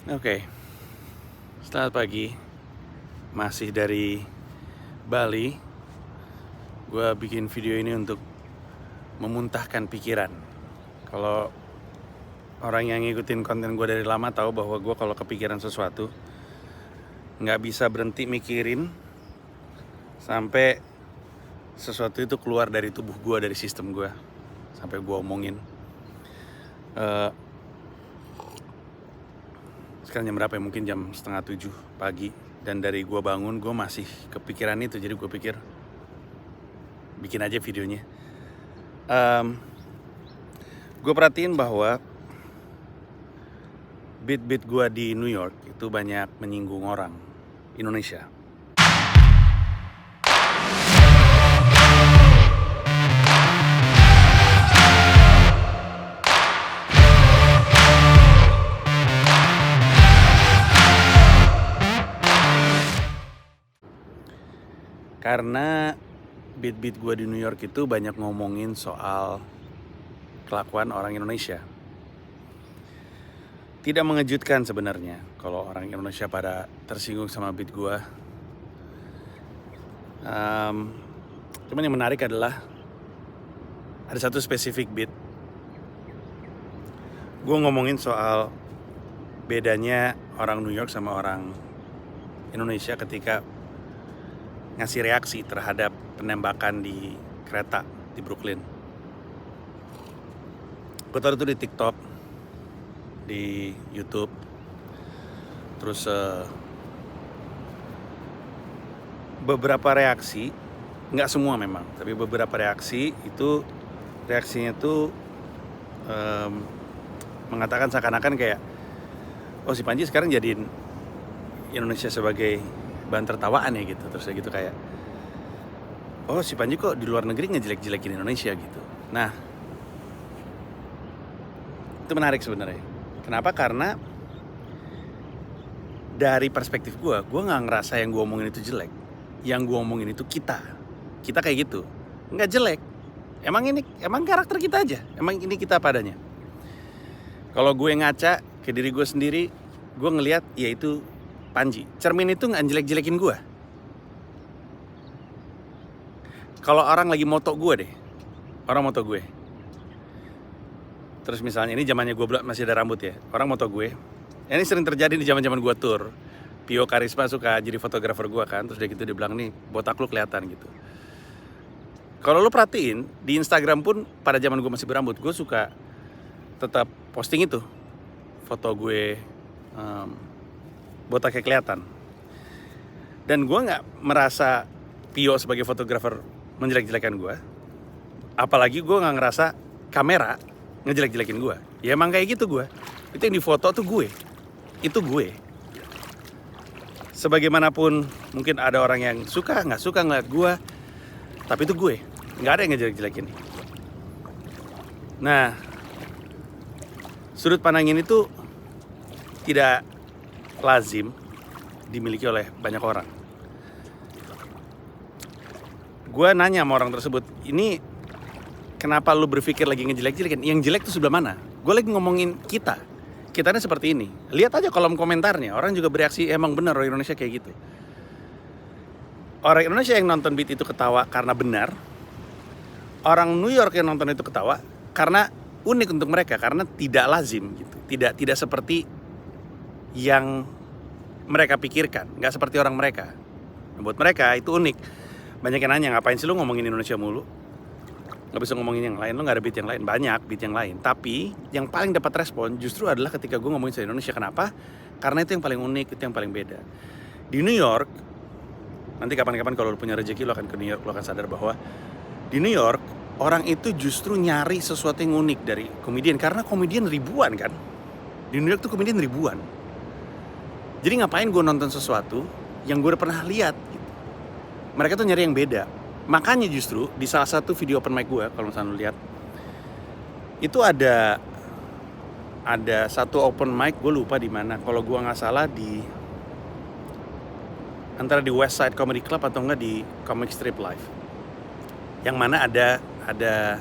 Oke, selamat pagi. Masih dari Bali. Gue bikin video ini untuk memuntahkan pikiran. Kalau orang yang ngikutin konten gue dari lama tahu bahwa gue kalau kepikiran sesuatu nggak bisa berhenti mikirin sampai sesuatu itu keluar dari tubuh gue, dari sistem gue, sampai gue omongin. Sekarang jam berapa ya? Mungkin jam 6:30 pagi. Dan dari gue bangun, gue masih kepikiran itu. Jadi gue pikir, bikin aja videonya. Gue perhatiin bahwa beat-beat gue di New York itu banyak menyinggung orang Indonesia. Karena beat-beat gue di New York itu banyak ngomongin soal kelakuan orang Indonesia. Tidak mengejutkan sebenarnya kalau orang Indonesia pada tersinggung sama beat gue. Cuman yang menarik adalah ada satu spesifik beat. Gue ngomongin soal bedanya orang New York sama orang Indonesia ketika ngasih reaksi terhadap penembakan di kereta di Brooklyn. Gue taruh itu di TikTok, di YouTube, terus beberapa reaksi, nggak semua memang, tapi beberapa reaksi itu reaksinya tuh mengatakan seakan-akan kayak, oh si Panji sekarang jadiin Indonesia sebagai bahan tertawaan ya gitu. Terus gitu kayak, oh si Panji kok di luar negeri ngejelek-jelekin Indonesia gitu. Nah, itu menarik sebenarnya. Kenapa? Karena dari perspektif gue nggak ngerasa yang gue omongin itu jelek. Yang gue omongin itu kita kayak gitu, nggak jelek. Emang karakter kita aja. Emang ini kita padanya. Kalau gue ngaca ke diri gue sendiri, gue ngelihat yaitu Panji. Cermin itu nggak jelek-jelekin gue. Kalau orang lagi moto gue deh, orang moto gue. Terus misalnya ini zamannya gue masih ada rambut ya, orang moto gue. Ini sering terjadi di zaman-zaman gue tour. Pio Karisma suka jadi fotografer gue kan, terus dia gitu dia bilang nih botak lu kelihatan gitu. Kalau lu perhatiin di Instagram pun pada zaman gue masih berambut, gue suka tetap posting itu foto gue botaknya kelihatan. Dan gue nggak merasa Pio sebagai fotografer menjelek-jelekan gue. Apalagi gue nggak ngerasa kamera ngejelek-jelekin gue. Ya emang kayak gitu gue. Itu yang difoto tuh gue. Itu gue. Sebagaimanapun mungkin ada orang yang suka nggak suka ngeliat gue, tapi itu gue. Nggak ada yang ngejelek-jelekin. Nah, sudut pandang ini tuh tidak lazim dimiliki oleh banyak orang. Gue nanya sama orang tersebut, ini kenapa lu berpikir lagi ngejelek-jelekin? Yang jelek tuh sebelah mana? Gue lagi ngomongin kita. Kitanya seperti ini. Lihat aja kolom komentarnya, orang juga bereaksi emang benar orang Indonesia kayak gitu. Orang Indonesia yang nonton beat itu ketawa karena benar. Orang New York yang nonton itu ketawa karena unik untuk mereka, karena tidak lazim gitu. Tidak seperti yang mereka pikirkan, nggak seperti orang mereka. Buat mereka itu unik. Banyak yang nanya, ngapain sih lu ngomongin Indonesia mulu? Nggak bisa ngomongin yang lain, lu nggak ada beat yang lain. Banyak beat yang lain, tapi yang paling dapat respon justru adalah ketika gue ngomongin soal Indonesia. Kenapa? Karena itu yang paling unik, itu yang paling beda. Di New York, nanti kapan-kapan kalau lu punya rezeki lu akan ke New York, lu akan sadar bahwa di New York orang itu justru nyari sesuatu yang unik dari komedian, karena komedian ribuan kan. Di New York tuh komedian ribuan. Jadi ngapain gue nonton sesuatu yang gue udah pernah lihat gitu. Mereka tuh nyari yang beda. Makanya justru di salah satu video open mic gue, kalau misalnya lu lihat, itu ada satu open mic, gue lupa di mana. Kalau gue nggak salah di antara di West Side Comedy Club atau enggak di Comic Strip Live. Yang mana ada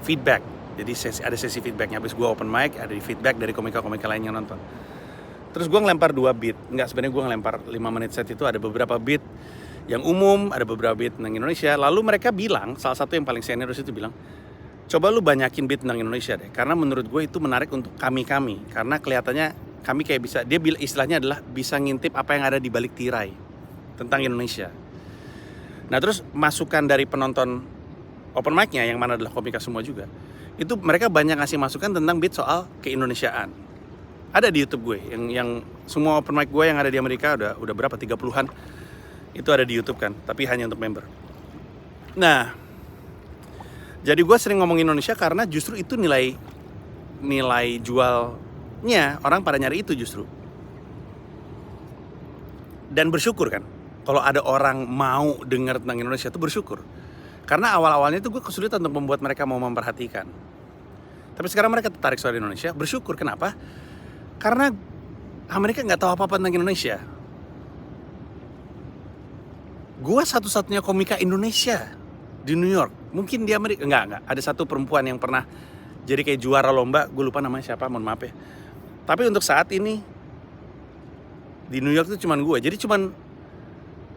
feedback. Jadi ada sesi feedbacknya. Habis gue open mic, ada feedback dari komika-komika lain yang nonton. Terus gue ngelempar 2 beat. Enggak, sebenarnya gue ngelempar 5 menit set itu ada beberapa beat yang umum, ada beberapa beat tentang Indonesia. Lalu mereka bilang, salah satu yang paling senior itu bilang, coba lu banyakin beat tentang Indonesia deh. Karena menurut gue itu menarik untuk kami. Karena kelihatannya kami kayak bisa, dia bilang istilahnya adalah bisa ngintip apa yang ada di balik tirai tentang Indonesia. Nah terus masukan dari penonton open mic-nya yang mana adalah komika semua juga, itu mereka banyak ngasih masukan tentang beat soal keindonesiaan. Ada di YouTube gue, yang semua open mic gue yang ada di Amerika udah berapa, 30-an itu ada di YouTube kan, tapi hanya untuk member. Nah, jadi gue sering ngomong Indonesia karena justru itu nilai jualnya, orang pada nyari itu justru. Dan bersyukur kan, kalau ada orang mau dengar tentang Indonesia itu bersyukur. Karena awal-awalnya itu gue kesulitan untuk membuat mereka mau memperhatikan. Tapi sekarang mereka tertarik soal Indonesia, bersyukur. Kenapa? Karena Amerika nggak tahu apa-apa tentang Indonesia. Gue satu-satunya komika Indonesia di New York. Mungkin di Amerika enggak. Ada satu perempuan yang pernah jadi kayak juara lomba, gue lupa namanya siapa, mohon maaf ya. Tapi untuk saat ini di New York itu cuman gue. Jadi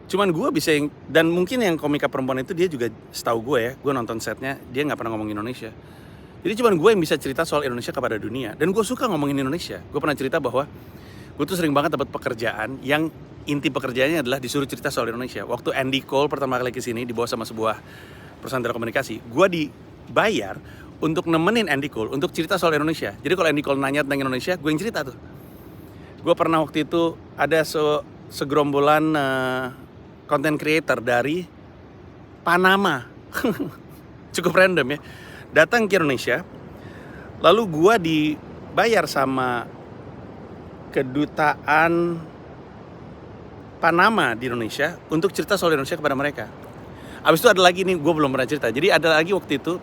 cuman gue bisa dan mungkin yang komika perempuan itu dia juga setahu gue ya, gue nonton setnya, dia nggak pernah ngomong Indonesia. Jadi cuman gue yang bisa cerita soal Indonesia kepada dunia. Dan gue suka ngomongin Indonesia. Gue pernah cerita bahwa gue tuh sering banget dapat pekerjaan yang inti pekerjaannya adalah disuruh cerita soal Indonesia. Waktu Andy Cole pertama kali kesini dibawa sama sebuah perusahaan telekomunikasi, gue dibayar untuk nemenin Andy Cole untuk cerita soal Indonesia. Jadi kalau Andy Cole nanya tentang Indonesia, gue yang cerita tuh. Gue pernah waktu itu ada segerombolan content creator dari Panama. Cukup random ya. Datang ke Indonesia, lalu gue dibayar sama kedutaan Panama di Indonesia untuk cerita soal Indonesia kepada mereka. Abis itu ada lagi nih, gue belum pernah cerita. Jadi ada lagi waktu itu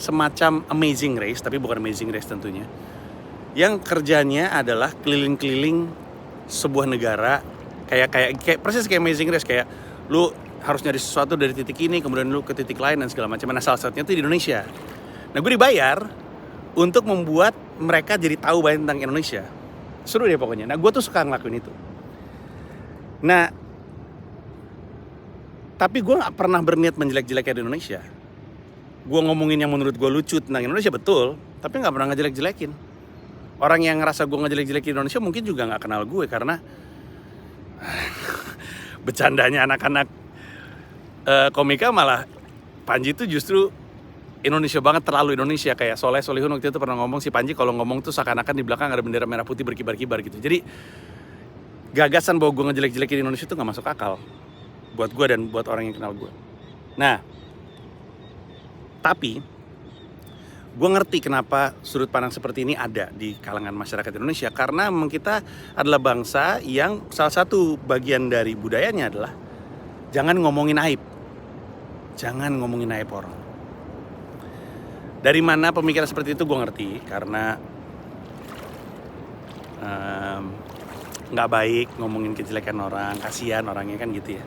semacam Amazing Race, tapi bukan Amazing Race tentunya, yang kerjanya adalah keliling-keliling sebuah negara, kayak persis kayak Amazing Race, kayak lu harus nyari sesuatu dari titik ini, kemudian lu ke titik lain dan segala macam. Nah salah satunya itu di Indonesia. Nah gue dibayar untuk membuat mereka jadi tahu banyak tentang Indonesia. Seru deh pokoknya. Nah gue tuh suka ngelakuin itu. Nah, tapi gue gak pernah berniat menjelek-jelekin Indonesia. Gue ngomongin yang menurut gue lucu tentang Indonesia betul, tapi gak pernah ngejelek-jelekin. Orang yang ngerasa gue ngejelek-jelekin Indonesia mungkin juga gak kenal gue, karena bercandanya anak-anak komika malah Panji tuh justru Indonesia banget, terlalu Indonesia. Kayak Soleh Solihun waktu itu pernah ngomong, si Panji kalau ngomong tuh seakan-akan di belakang ada bendera merah putih berkibar-kibar gitu. Jadi gagasan bahwa gue ngejelek-jelekin Indonesia tuh gak masuk akal buat gue dan buat orang yang kenal gue. Nah, tapi gue ngerti kenapa sudut pandang seperti ini ada di kalangan masyarakat Indonesia. Karena memang kita adalah bangsa yang salah satu bagian dari budayanya adalah jangan ngomongin aib. Jangan ngomongin aib orang. Dari mana pemikiran seperti itu gue ngerti. Karena gak baik ngomongin kejelekan orang, kasihan orangnya kan gitu ya.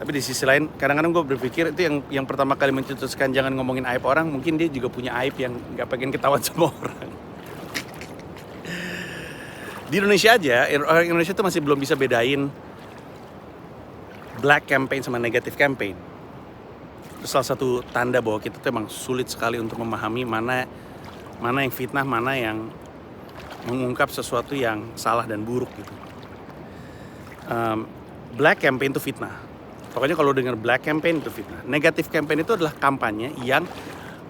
Tapi di sisi lain kadang-kadang gue berpikir itu yang pertama kali mencetuskan jangan ngomongin aib orang, mungkin dia juga punya aib yang gak pengen ketahuan sama orang. Di Indonesia aja, orang Indonesia tuh masih belum bisa bedain black campaign sama negative campaign. Itu salah satu tanda bahwa kita tuh emang sulit sekali untuk memahami mana yang fitnah, mana yang mengungkap sesuatu yang salah dan buruk gitu. Black campaign itu fitnah. Pokoknya kalau dengar black campaign itu fitnah. Negative campaign itu adalah kampanye yang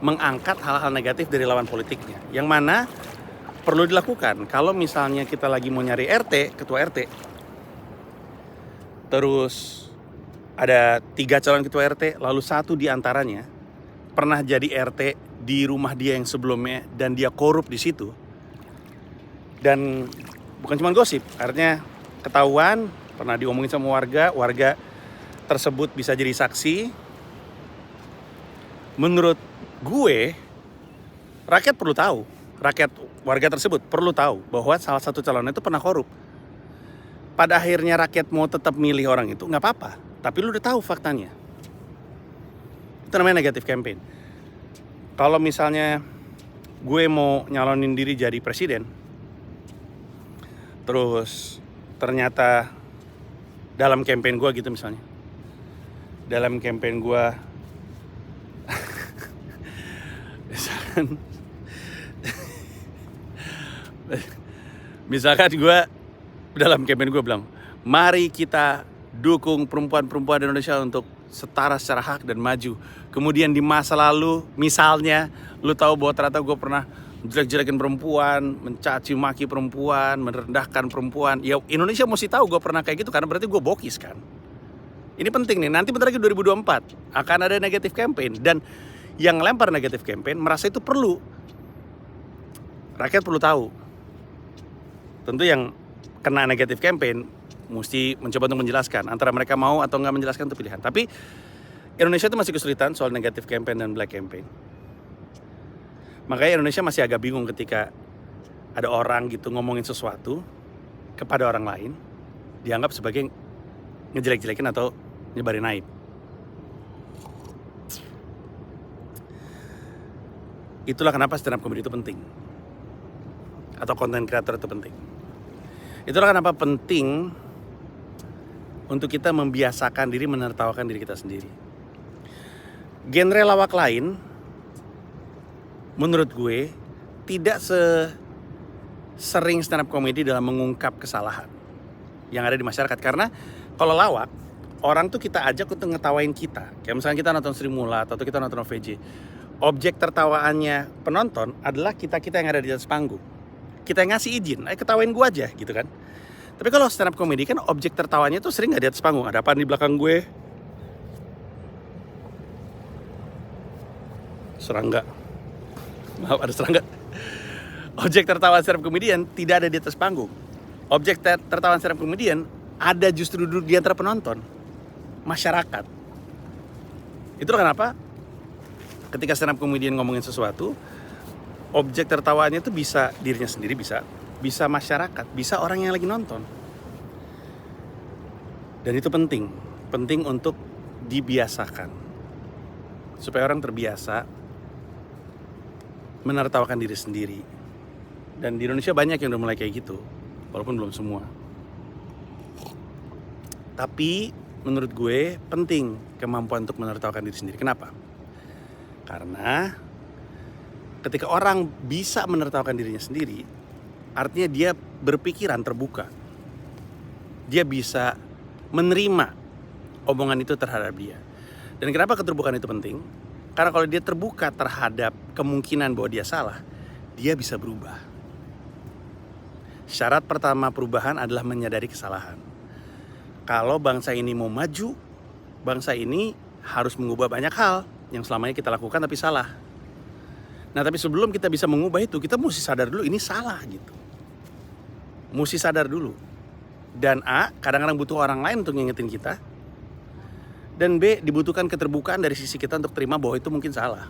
mengangkat hal-hal negatif dari lawan politiknya. Yang mana perlu dilakukan kalau misalnya kita lagi mau nyari RT, ketua RT. Terus ada 3 calon ketua RT, lalu 1 diantaranya pernah jadi RT di rumah dia yang sebelumnya dan dia korup di situ. Dan bukan cuma gosip, artinya ketahuan, pernah diomongin sama warga tersebut bisa jadi saksi. Menurut gue, rakyat perlu tahu, warga tersebut perlu tahu bahwa salah satu calon itu pernah korup. Pada akhirnya rakyat mau tetap milih orang itu, nggak apa-apa. Tapi lu udah tahu faktanya. Itu namanya negative campaign. Kalau misalnya gue mau nyalonin diri jadi presiden, Terus ternyata dalam campaign gue gitu misalnya, dalam campaign gue misalkan gue dalam campaign gue bilang, mari kita dukung perempuan-perempuan Indonesia untuk setara secara hak dan maju. Kemudian di masa lalu misalnya lu tahu bahwa ternyata gue pernah jelek-jelekin perempuan, mencaci maki perempuan, merendahkan perempuan. Ya Indonesia mesti tahu gue pernah kayak gitu, karena berarti gue bokis kan. Ini penting nih, nanti bentar lagi 2024 akan ada negative campaign, dan yang lempar negative campaign merasa itu perlu. Rakyat perlu tahu. Tentu yang kena negative campaign mesti mencoba untuk menjelaskan. Antara mereka mau atau nggak menjelaskan itu pilihan. Tapi Indonesia itu masih kesulitan soal negative campaign dan black campaign. Makanya Indonesia masih agak bingung ketika ada orang gitu ngomongin sesuatu kepada orang lain, dianggap sebagai ngejelek-jelekin atau nyebarin aib. Itulah kenapa stand up comedy itu penting, atau content creator itu penting. Itulah kenapa penting untuk kita membiasakan diri menertawakan diri kita sendiri. Genre lawak lain menurut gue tidak sering stand up comedy dalam mengungkap kesalahan yang ada di masyarakat. Karena kalau lawak, orang tuh kita ajak untuk ngetawain kita. Kayak misalnya kita nonton Sri Mulat atau kita nonton OVJ, objek tertawaannya penonton adalah kita-kita yang ada di atas panggung. Kita yang ngasih izin, ayo ketawain gue aja gitu kan. Tapi kalau stand up comedy kan objek tertawanya tuh sering gak di atas panggung. Ada apaan di belakang gue? Serangga. Maaf, ada serangga. Objek tertawa stand up comedian tidak ada di atas panggung. Objek tertawa stand up comedian ada justru duduk di antara penonton, masyarakat. Itulah kenapa ketika stand up comedian ngomongin sesuatu, objek tertawanya itu bisa dirinya sendiri, bisa masyarakat, bisa orang yang lagi nonton. Dan itu penting untuk dibiasakan, supaya orang terbiasa menertawakan diri sendiri. Dan di Indonesia banyak yang udah mulai kayak gitu, walaupun belum semua. Tapi menurut gue penting kemampuan untuk menertawakan diri sendiri. Kenapa? Karena ketika orang bisa menertawakan dirinya sendiri, artinya dia berpikiran terbuka. Dia bisa menerima omongan itu terhadap dia. Dan kenapa keterbukaan itu penting? Karena kalau dia terbuka terhadap kemungkinan bahwa dia salah, dia bisa berubah. Syarat pertama perubahan adalah menyadari kesalahan. Kalau bangsa ini mau maju, bangsa ini harus mengubah banyak hal yang selama ini kita lakukan tapi salah. Nah, tapi sebelum kita bisa mengubah itu, kita mesti sadar dulu ini salah gitu. Mesti sadar dulu. Dan A, kadang-kadang butuh orang lain untuk ngingetin kita. Dan B, dibutuhkan keterbukaan dari sisi kita untuk terima bahwa itu mungkin salah.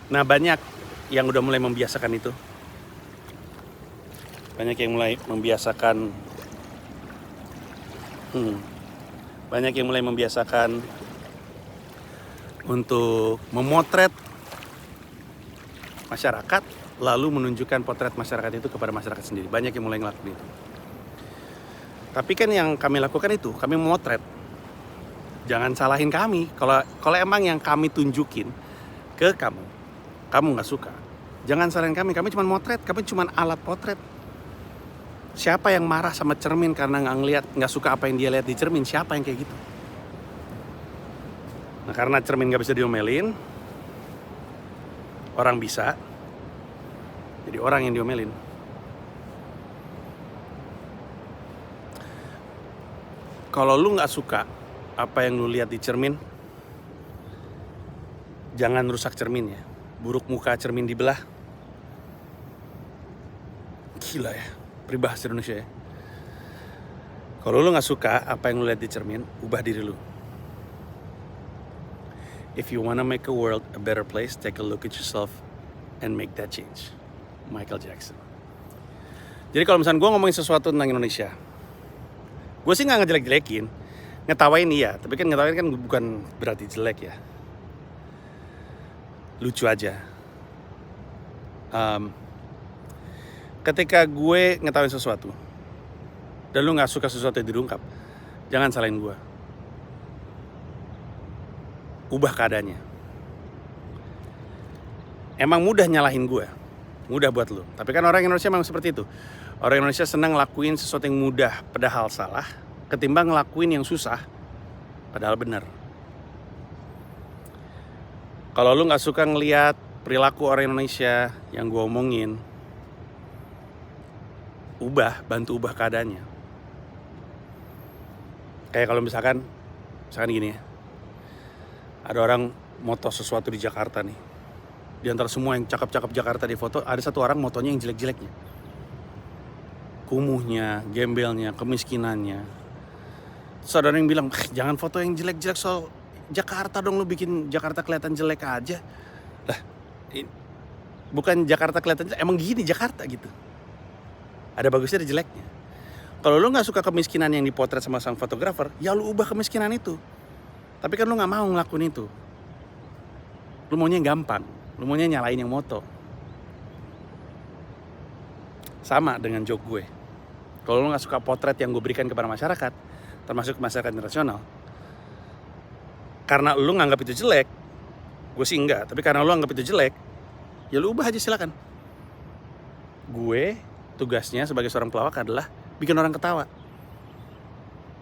Nah, banyak yang udah mulai membiasakan itu. Banyak yang mulai membiasakan untuk memotret masyarakat, lalu menunjukkan potret masyarakat itu kepada masyarakat sendiri. Banyak yang mulai ngelakuin itu. Tapi kan yang kami lakukan itu, kami memotret. Jangan salahin kami. Kalau emang yang kami tunjukin ke kamu nggak suka, jangan salahin kami cuma motret, kami cuma alat potret. Siapa yang marah sama cermin karena nggak suka apa yang dia lihat di cermin? Siapa yang kayak gitu? Nah, karena cermin nggak bisa diomelin, orang bisa, jadi orang yang diomelin. Kalau lu nggak suka apa yang lu lihat di cermin, jangan rusak cerminnya. Buruk muka cermin dibelah. Gila ya, peribahasa Indonesia ya. Kalau lu nggak suka apa yang lu lihat di cermin, ubah diri lu. If you wanna make a world a better place, take a look at yourself and make that change. Michael Jackson. Jadi kalau misalnya gue ngomongin sesuatu tentang Indonesia, gue sih nggak ngejelek-jelekin, ngetawain iya, tapi kan ngetawain kan bukan berarti jelek ya, lucu aja. ketika gue ngetawain sesuatu dan lu nggak suka sesuatu yang diungkap, jangan salahin gue. Ubah keadaannya. Emang mudah nyalahin gue, mudah buat lu. Tapi kan orang Indonesia memang seperti itu. Orang Indonesia senang ngelakuin sesuatu yang mudah padahal salah, ketimbang ngelakuin yang susah padahal benar. Kalau lu nggak suka ngelihat perilaku orang Indonesia yang gue omongin, bantu ubah keadaannya. Kayak kalau misalkan gini ya, ada orang moto sesuatu di Jakarta nih. Di antara semua yang cakep-cakep Jakarta di foto, ada satu orang motonya yang jelek-jeleknya. Kumuhnya, gembelnya, kemiskinannya. Terus ada orang yang bilang, jangan foto yang jelek-jelek soal Jakarta dong, lu bikin Jakarta kelihatan jelek aja. Lah, bukan Jakarta kelihatan jelek, emang gini Jakarta gitu. Ada bagusnya, ada jeleknya. Kalau lu gak suka kemiskinan yang dipotret sama sang fotografer, ya lu ubah kemiskinan itu. Tapi kan lu gak mau ngelakuin itu. Lu maunya yang gampang, lu maunya nyalain yang moto. Sama dengan joke gue. Kalau lu gak suka potret yang gue berikan kepada masyarakat, termasuk masyarakat internasional, karena lu nganggap itu jelek, gue sih enggak, tapi karena lu anggap itu jelek, ya lu ubah aja silakan. Gue tugasnya sebagai seorang pelawak adalah bikin orang ketawa.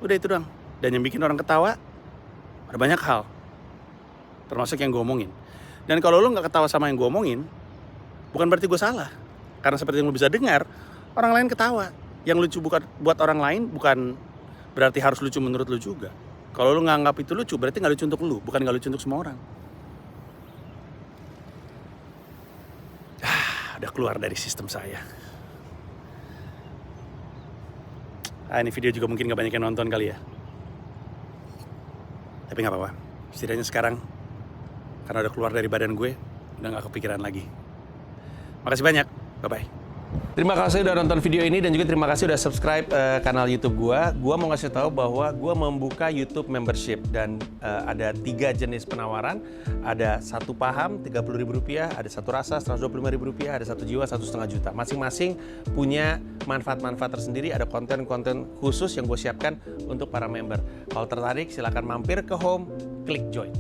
Udah itu doang. Dan yang bikin orang ketawa ada banyak hal, termasuk yang gue omongin. Dan kalau lu gak ketawa sama yang gue omongin, bukan berarti gue salah. Karena seperti yang lu bisa dengar, orang lain ketawa. Yang lucu buat orang lain bukan berarti harus lucu menurut lu juga. Kalau lu nganggap itu lucu, berarti gak lucu untuk lu, bukan gak lucu untuk semua orang. Udah keluar dari sistem saya. Ini video juga mungkin gak banyak yang nonton kali ya. Tapi gak apa-apa. Setidaknya sekarang, karena udah keluar dari badan gue, udah gak kepikiran lagi. Makasih banyak. Bye-bye. Terima kasih udah nonton video ini dan juga terima kasih udah subscribe kanal YouTube gua. Gua mau ngasih tahu bahwa gua membuka YouTube membership dan ada 3 jenis penawaran. Ada satu paham Rp30.000, ada satu rasa Rp125.000, ada satu jiwa Rp1,5 juta. Masing-masing punya manfaat-manfaat tersendiri. Ada konten-konten khusus yang gue siapkan untuk para member. Kalau tertarik silahkan mampir ke home, klik join.